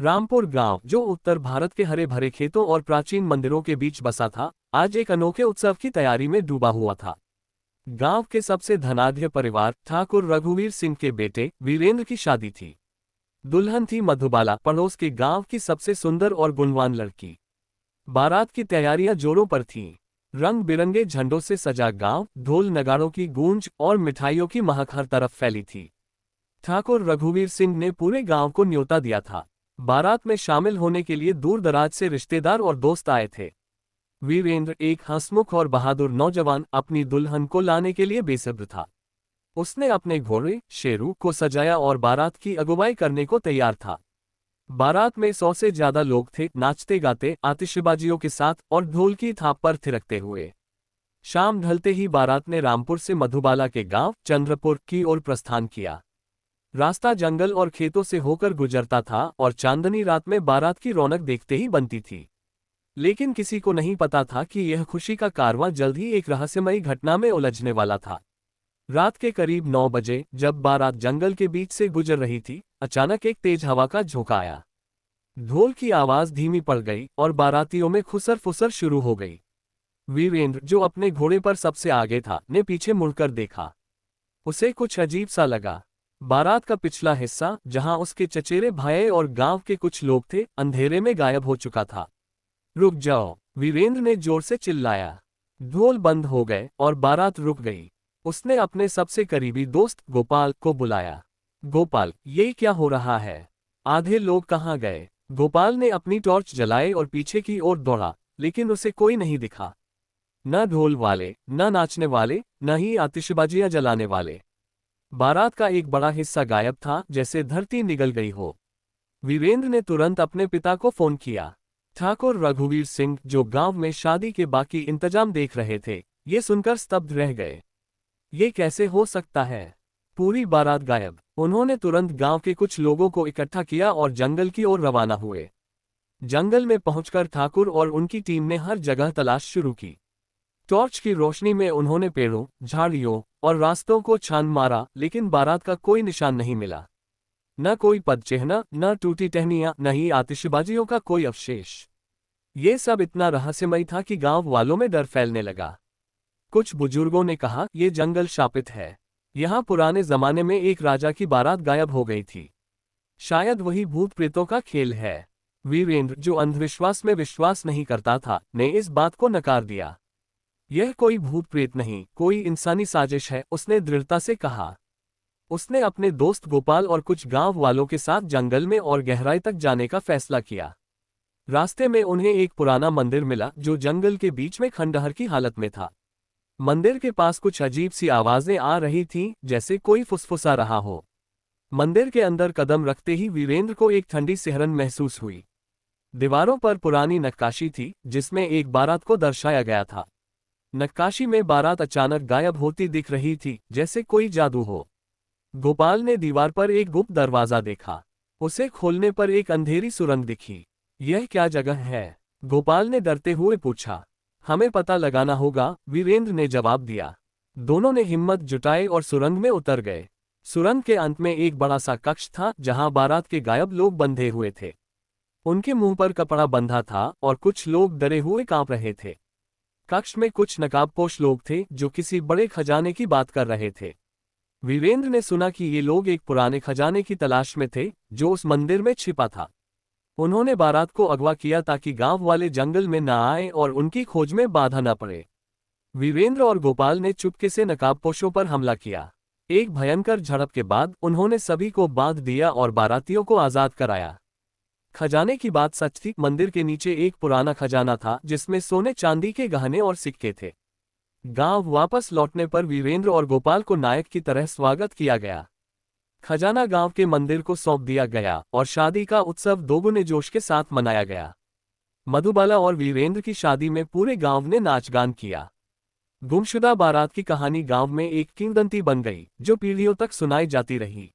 रामपुर गांव, जो उत्तर भारत के हरे भरे खेतों और प्राचीन मंदिरों के बीच बसा था, आज एक अनोखे उत्सव की तैयारी में डूबा हुआ था। गांव के सबसे धनाढ्य परिवार ठाकुर रघुवीर सिंह के बेटे वीरेंद्र की शादी थी। दुल्हन थी मधुबाला, पड़ोस के गांव की सबसे सुंदर और गुणवान लड़की। बारात की तैयारियां जोरों पर थीं। रंग बिरंगे झंडों से सजा गांव, ढोल नगाड़ों की गूंज और मिठाइयों की महक हर तरफ फैली थी। ठाकुर रघुवीर सिंह ने पूरे गांव को न्योता दिया था। बारात में शामिल होने के लिए दूर दराज से रिश्तेदार और दोस्त आए थे। वीरेंद्र, एक हंसमुख और बहादुर नौजवान, अपनी दुल्हन को लाने के लिए बेसब्र था। उसने अपने घोड़े शेरू को सजाया और बारात की अगुवाई करने को तैयार था। बारात में 100 से ज्यादा लोग थे, नाचते गाते, आतिशबाजियों के साथ और ढोल की थाप पर थिरकते हुए। शाम ढलते ही बारात ने रामपुर से मधुबाला के गांव चंद्रपुर की ओर प्रस्थान किया। रास्ता जंगल और खेतों से होकर गुजरता था और चांदनी रात में बारात की रौनक देखते ही बनती थी। लेकिन किसी को नहीं पता था कि यह खुशी का कारवां जल्द ही एक रहस्यमयी घटना में उलझने वाला था। रात के करीब 9 बजे, जब बारात जंगल के बीच से गुजर रही थी, अचानक एक तेज हवा का झोंका आया। ढोल की आवाज धीमी पड़ गई और बारातियों में खुसर फुसर शुरू हो गई। वीरेंद्र, जो अपने घोड़े पर सबसे आगे था, ने पीछे मुड़कर देखा। उसे कुछ अजीब सा लगा। बारात का पिछला हिस्सा, जहां उसके चचेरे भाई और गांव के कुछ लोग थे, अंधेरे में गायब हो चुका था। रुक जाओ, वीरेंद्र ने जोर से चिल्लाया। ढोल बंद हो गए और बारात रुक गई। उसने अपने सबसे करीबी दोस्त गोपाल को बुलाया। गोपाल, ये क्या हो रहा है? आधे लोग कहाँ गए? गोपाल ने अपनी टॉर्च जलाई और पीछे की ओर दौड़ा, लेकिन उसे कोई नहीं दिखा। न ढोल वाले, न नाचने वाले, न ही आतिशबाजियां जलाने वाले। बारात का एक बड़ा हिस्सा गायब था, जैसे धरती निगल गई हो। वीरेंद्र ने तुरंत अपने पिता को फोन किया। ठाकुर रघुवीर सिंह, जो गांव में शादी के बाकी इंतजाम देख रहे थे, ये सुनकर स्तब्ध रह गए। ये कैसे हो सकता है? पूरी बारात गायब। उन्होंने तुरंत गांव के कुछ लोगों को इकट्ठा किया और जंगल की ओर रवाना हुए। जंगल में पहुंचकर ठाकुर और उनकी टीम ने हर जगह तलाश शुरू की। टॉर्च की रोशनी में उन्होंने पेड़ों, झाड़ियों और रास्तों को छान मारा, लेकिन बारात का कोई निशान नहीं मिला। न कोई पदचिह्न, न टूटी टहनियां, न ही आतिशबाजियों का कोई अवशेष। ये सब इतना रहस्यमय था कि गांव वालों में डर फैलने लगा। कुछ बुजुर्गों ने कहा, यह जंगल शापित है। यहाँ पुराने जमाने में एक राजा की बारात गायब हो गई थी। शायद वही भूत प्रेतों का खेल है। वीरेंद्र, जो अंधविश्वास में विश्वास नहीं करता था, ने इस बात को नकार दिया। यह कोई भूत प्रेत नहीं, कोई इंसानी साजिश है, उसने दृढ़ता से कहा। उसने अपने दोस्त गोपाल और कुछ गांव वालों के साथ जंगल में और गहराई तक जाने का फैसला किया। रास्ते में उन्हें एक पुराना मंदिर मिला, जो जंगल के बीच में खंडहर की हालत में था। मंदिर के पास कुछ अजीब सी आवाजें आ रही थीं, जैसे कोई फुसफुसा रहा हो। मंदिर के अंदर कदम रखते ही वीरेंद्र को एक ठंडी सिहरन महसूस हुई। दीवारों पर पुरानी नक्काशी थी, जिसमें एक बारात को दर्शाया गया था। नक्काशी में बारात अचानक गायब होती दिख रही थी, जैसे कोई जादू हो। गोपाल ने दीवार पर एक गुप्त दरवाजा देखा। उसे खोलने पर एक अंधेरी सुरंग दिखी। यह क्या जगह है? गोपाल ने डरते हुए पूछा। हमें पता लगाना होगा, वीरेंद्र ने जवाब दिया। दोनों ने हिम्मत जुटाई और सुरंग में उतर गए। सुरंग के अंत में एक बड़ा सा कक्ष था, जहां बारात के गायब लोग बंधे हुए थे। उनके मुंह पर कपड़ा बंधा था और कुछ लोग डरे हुए कांप रहे थे। कक्ष में कुछ नकाबपोश लोग थे, जो किसी बड़े खजाने की बात कर रहे थे। वीरेंद्र ने सुना कि ये लोग एक पुराने खजाने की तलाश में थे, जो उस मंदिर में छिपा था। उन्होंने बारात को अगवा किया ताकि गांव वाले जंगल में न आए और उनकी खोज में बाधा न पड़े। वीरेंद्र और गोपाल ने चुपके से नकाबपोशों पर हमला किया। एक भयंकर झड़प के बाद उन्होंने सभी को बांध दिया और बारातियों को आजाद कराया। खजाने की बात सच थी। मंदिर के नीचे एक पुराना खजाना था, जिसमें सोने चांदी के गहने और सिक्के थे। गांव वापस लौटने पर वीरेंद्र और गोपाल को नायक की तरह स्वागत किया गया। खजाना गांव के मंदिर को सौंप दिया गया और शादी का उत्सव दोगुने जोश के साथ मनाया गया। मधुबाला और वीरेंद्र की शादी में पूरे गांव ने नाच गान किया। गुमशुदा बारात की कहानी गांव में एक किंवदंती बन गई, जो पीढ़ियों तक सुनाई जाती रही।